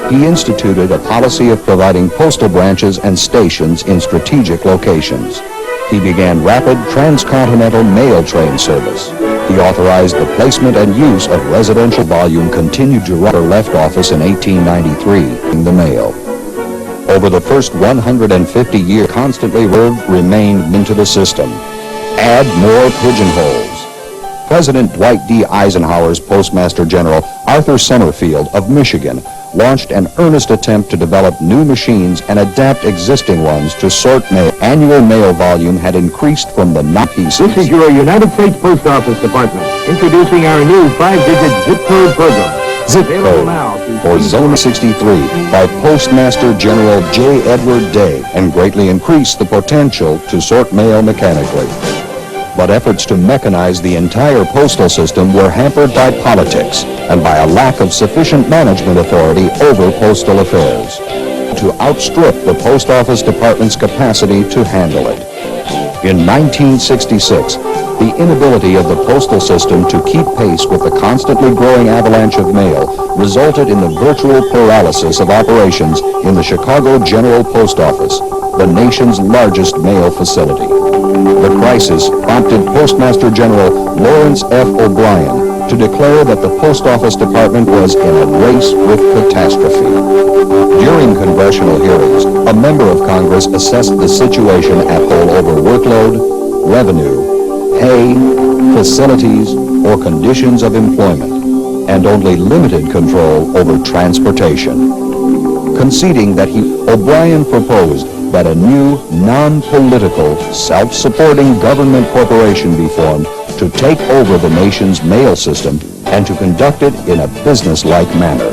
Speaker 9: He instituted a policy of providing postal branches and stations in strategic locations. He began rapid transcontinental mail train service. He authorized the placement and use of residential volume continued to left office in 1893 in the mail. Over the first 150 years, constantly remained into the system. Add more pigeonholes. President Dwight D. Eisenhower's Postmaster General Arthur Summerfield of Michigan launched an earnest attempt to develop new machines and adapt existing ones to sort mail. Annual mail volume had increased from the 9 pieces.
Speaker 10: This is your United States Post Office Department, introducing our new 5-digit zip code program.
Speaker 9: Zip code for Zone 63 by Postmaster General J. Edward Day and greatly increased the potential to sort mail mechanically. But efforts to mechanize the entire postal system were hampered by politics and by a lack of sufficient management authority over postal affairs to outstrip the Post Office Department's capacity to handle it. In 1966, the inability of the postal system to keep pace with the constantly growing avalanche of mail resulted in the virtual paralysis of operations in the Chicago General Post Office, the nation's largest mail facility. The crisis prompted Postmaster General Lawrence F. O'Brien to declare that the Post Office Department was in a race with catastrophe. During congressional hearings, a member of Congress assessed the situation at whole over workload, revenue, pay, facilities, or conditions of employment, and only limited control over transportation. Conceding that O'Brien proposed that a new, non-political, self-supporting government corporation be formed to take over the nation's mail system and to conduct it in a business-like manner.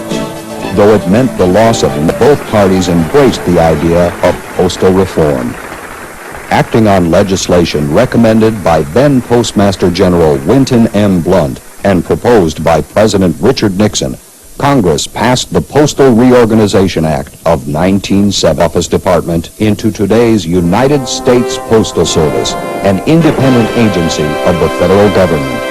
Speaker 9: Though it meant the loss of both parties embraced the idea of postal reform. Acting on legislation recommended by then Postmaster General Winton M. Blunt and proposed by President Richard Nixon, Congress passed the Postal Reorganization Act of 1970 Office Department into today's United States Postal Service, an independent agency of the federal government.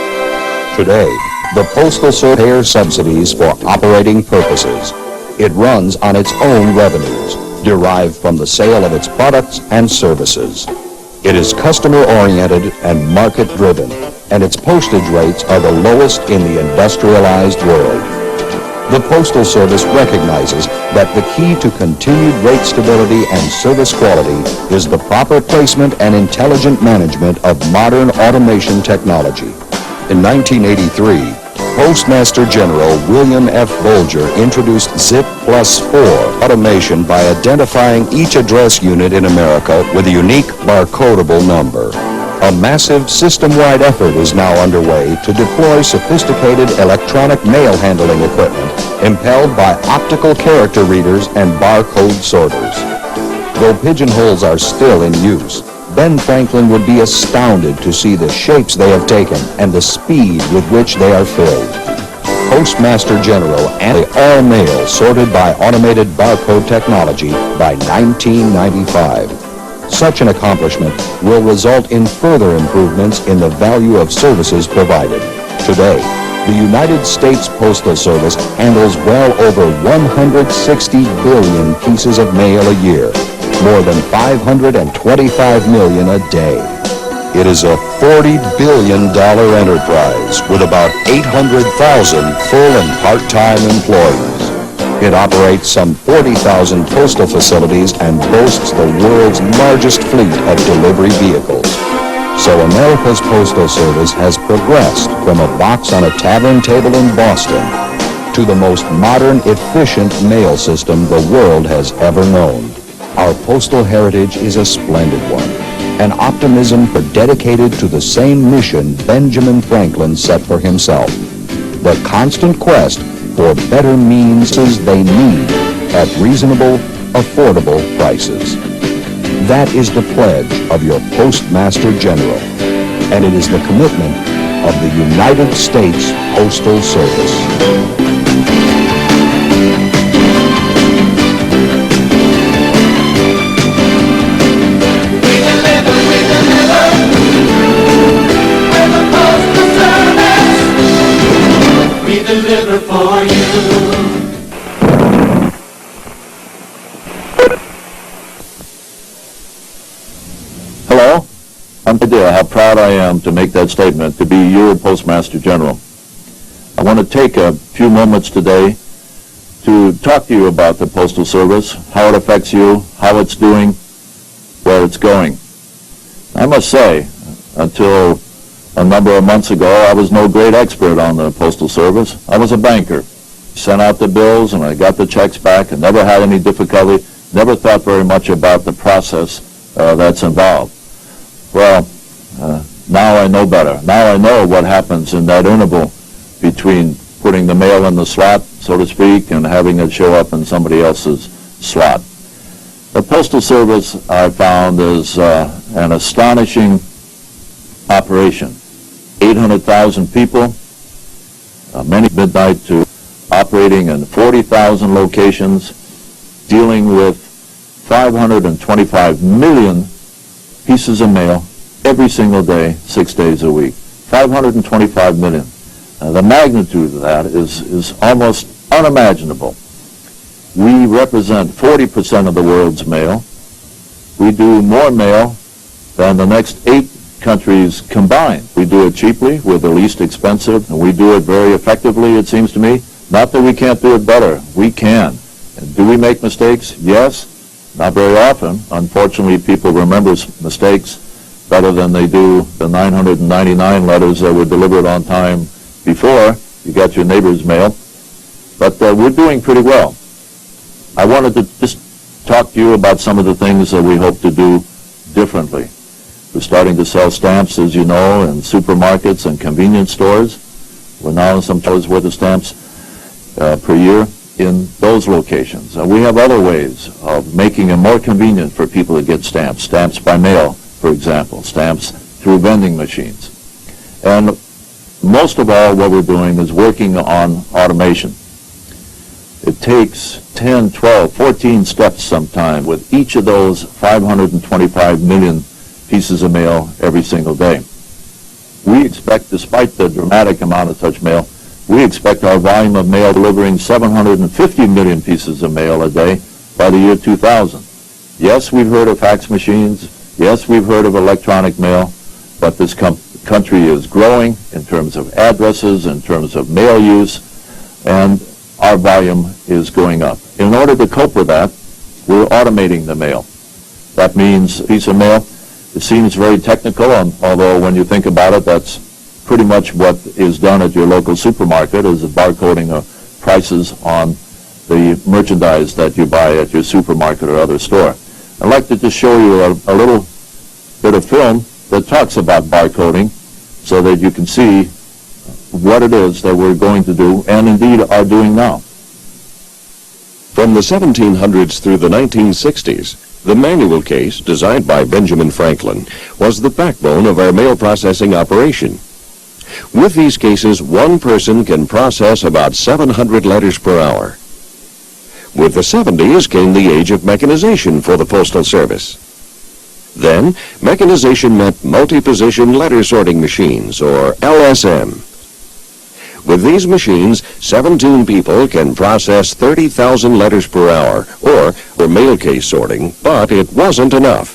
Speaker 9: Today, the Postal Service pays subsidies for operating purposes. It runs on its own revenues, derived from the sale of its products and services. It is customer-oriented and market-driven, and its postage rates are the lowest in the industrialized world. The Postal Service recognizes that the key to continued rate stability and service quality is the proper placement and intelligent management of modern automation technology. In 1983, Postmaster General William F. Bolger introduced ZIP Plus 4 automation by identifying each address unit in America with a unique barcodable number. A massive system-wide effort is now underway to deploy sophisticated electronic mail handling equipment impelled by optical character readers and barcode sorters. Though pigeonholes are still in use, Ben Franklin would be astounded to see the shapes they have taken and the speed with which they are filled. Postmaster General and all mail sorted by automated barcode technology by 1995. Such an accomplishment will result in further improvements in the value of services provided. Today, the United States Postal Service handles well over 160 billion pieces of mail a year, more than 525 million a day. It is a $40 billion enterprise with about 800,000 full and part-time employees. It operates some 40,000 postal facilities and boasts the world's largest fleet of delivery vehicles. So America's Postal Service has progressed from a box on a tavern table in Boston to the most modern, efficient mail system the world has ever known. Our postal heritage is a splendid one, an optimism dedicated to the same mission Benjamin Franklin set for himself, the constant quest for better means they need at reasonable, affordable prices. That is the pledge of your Postmaster General, and it is the commitment of the United States Postal Service.
Speaker 10: Deliver for you.
Speaker 11: Hello? I'm idea how proud I am to make that statement, to be your Postmaster General. I want to take a few moments today to talk to you about the Postal Service, how it affects you, how it's doing, where it's going. I must say, until a number of months ago, I was no great expert on the Postal Service. I was a banker. Sent out the bills and I got the checks back and never had any difficulty, never thought very much about the process that's involved. Well, now I know better. Now I know what happens in that interval between putting the mail in the slot, so to speak, and having it show up in somebody else's slot. The Postal Service, I found, is an astonishing operation. 800,000 people, many midnight to operating in 40,000 locations, dealing with 525 million pieces of mail every single day, 6 days a week. 525 million. The magnitude of that is almost unimaginable. We represent 40% of the world's mail. We do more mail than the next 8 countries combined. We do it cheaply, we're the least expensive, and we do it very effectively, it seems to me. Not that we can't do it better, we can. And do we make mistakes? Yes, not very often. Unfortunately, people remember mistakes better than they do the 999 letters that were delivered on time before you got your neighbor's mail. But we're doing pretty well. I wanted to just talk to you about some of the things that we hope to do differently. We're starting to sell stamps, as you know, in supermarkets and convenience stores. We're now in some $10 worth of stamps per year in those locations. And we have other ways of making it more convenient for people to get stamps. Stamps by mail, for example. Stamps through vending machines. And most of all, what we're doing is working on automation. It takes 10, 12, 14 steps sometime with each of those 525 million pieces of mail every single day. We expect, despite the dramatic amount of such mail, we expect our volume of mail delivering 750 million pieces of mail a day by the year 2000. Yes, we've heard of fax machines. Yes, we've heard of electronic mail, but this country is growing in terms of addresses, in terms of mail use, and our volume is going up. In order to cope with that, we're automating the mail. That means a piece of mail, it seems very technical, although when you think about it, that's pretty much what is done at your local supermarket, is the barcoding of prices on the merchandise that you buy at your supermarket or other store. I'd like to just show you a little bit of film that talks about barcoding so that you can see what it is that we're going to do and indeed are doing now.
Speaker 12: From the 1700s through the 1960s, the manual case, designed by Benjamin Franklin, was the backbone of our mail processing operation. With these cases, one person can process about 700 letters per hour. With the 70s came the age of mechanization for the Postal Service. Then, mechanization meant multi-position letter sorting machines, or LSM. With these machines, 17 people can process 30,000 letters per hour, or for mail case sorting, but it wasn't enough.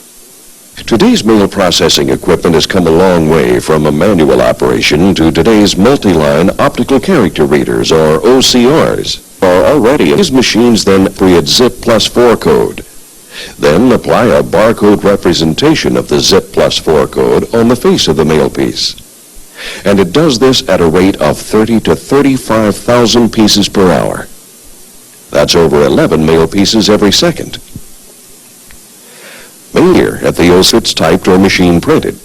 Speaker 12: Today's mail processing equipment has come a long way from a manual operation to today's multi-line optical character readers, or OCRs. Already, these machines then create ZIP+4 code. Then apply a barcode representation of the ZIP+4 code on the face of the mail piece. And it does this at a rate of 30 to 35,000 pieces per hour. That's over 11 mail pieces every second. Here at the OCRs typed or machine printed.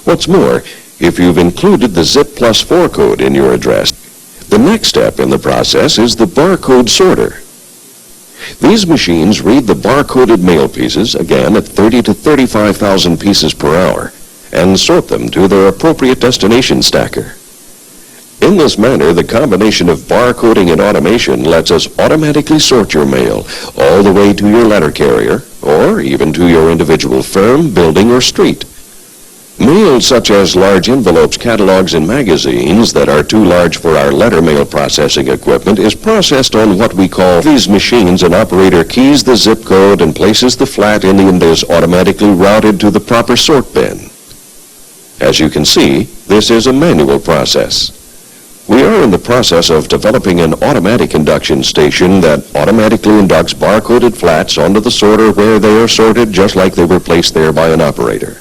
Speaker 12: What's more, if you've included the ZIP+4 code in your address, the next step in the process is the barcode sorter. These machines read the barcoded mail pieces, again at 30 to 35,000 pieces per hour, and sort them to their appropriate destination stacker. In this manner, the combination of barcoding and automation lets us automatically sort your mail all the way to your letter carrier, or even to your individual firm, building, or street. Mail such as large envelopes, catalogs, and magazines that are too large for our letter mail processing equipment is processed on what we call these machines. An operator keys the zip code and places the flat in and is automatically routed to the proper sort bin. As you can see, this is a manual process. We are in the process of developing an automatic induction station that automatically inducts barcoded flats onto the sorter where they are sorted just like they were placed there by an operator.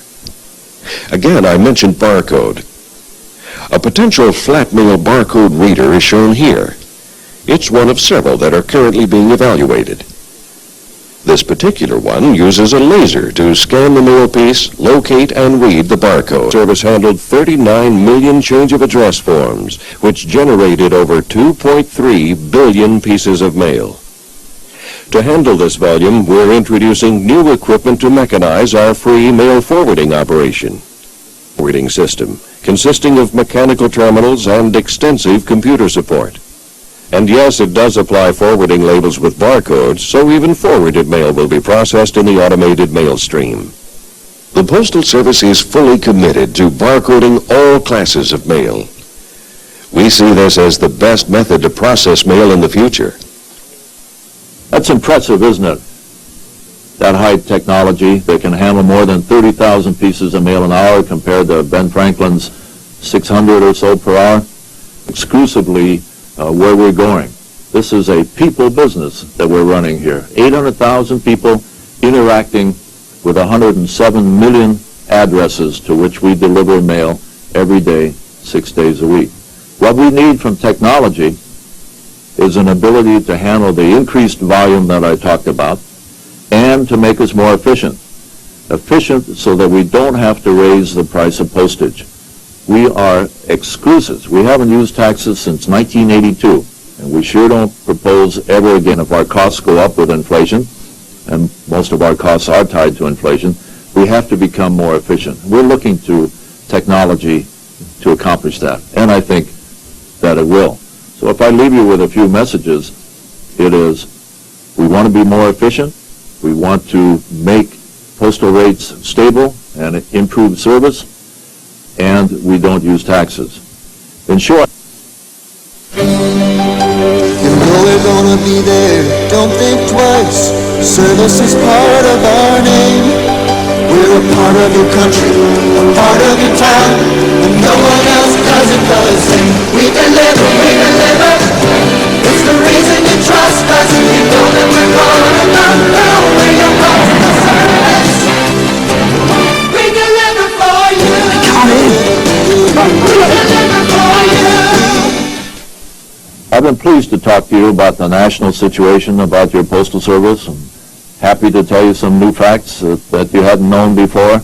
Speaker 12: Again, I mentioned barcode. A potential flat mail barcode reader is shown here. It's one of several that are currently being evaluated. This particular one uses a laser to scan the mail piece, locate and read the barcode. Service handled 39 million change of address forms, which generated over 2.3 billion pieces of mail. To handle this volume, we're introducing new equipment to mechanize our free mail forwarding operation. Forwarding system, consisting of mechanical terminals and extensive computer support. And yes, it does apply forwarding labels with barcodes, so even forwarded mail will be processed in the automated mail stream. The Postal Service is fully committed to barcoding all classes of mail. We see this as the best method to process mail in the future.
Speaker 11: That's impressive, isn't it? That high technology that can handle more than 30,000 pieces of mail an hour compared to Ben Franklin's 600 or so per hour. Exclusively where we're going. This is a people business that we're running here. 800,000 people interacting with 107 million addresses to which we deliver mail every day, 6 days a week. What we need from technology is an ability to handle the increased volume that I talked about and to make us more efficient. Efficient so that we don't have to raise the price of postage. We are exclusives. We haven't used taxes since 1982, and we sure don't propose ever again. If our costs go up with inflation, and most of our costs are tied to inflation, we have to become more efficient. We're looking to technology to accomplish that, and I think that it will. So if I leave you with a few messages, it is, we want to be more efficient, we want to make postal rates stable and improve service, and we don't use taxes. In short,
Speaker 13: you know we're gonna be there, don't think twice. Service is part of our name. We're a part of your country, a part of your town, and no one else does it the same. We deliver, it's the reason you trust us. You know that we're gonna know where you're from the service. We deliver for you. We deliver for you.
Speaker 11: I've been pleased to talk to you about the national situation about your postal service. I'm happy to tell you some new facts that you hadn't known before.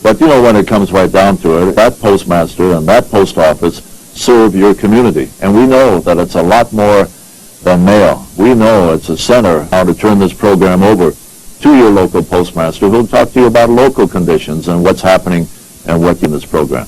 Speaker 11: But you know, when it comes right down to it, that postmaster and that post office serve your community. And we know that it's a lot more than mail. We know it's a center how to turn this program over to your local postmaster who'll talk to you about local conditions and what's happening and what's in this program.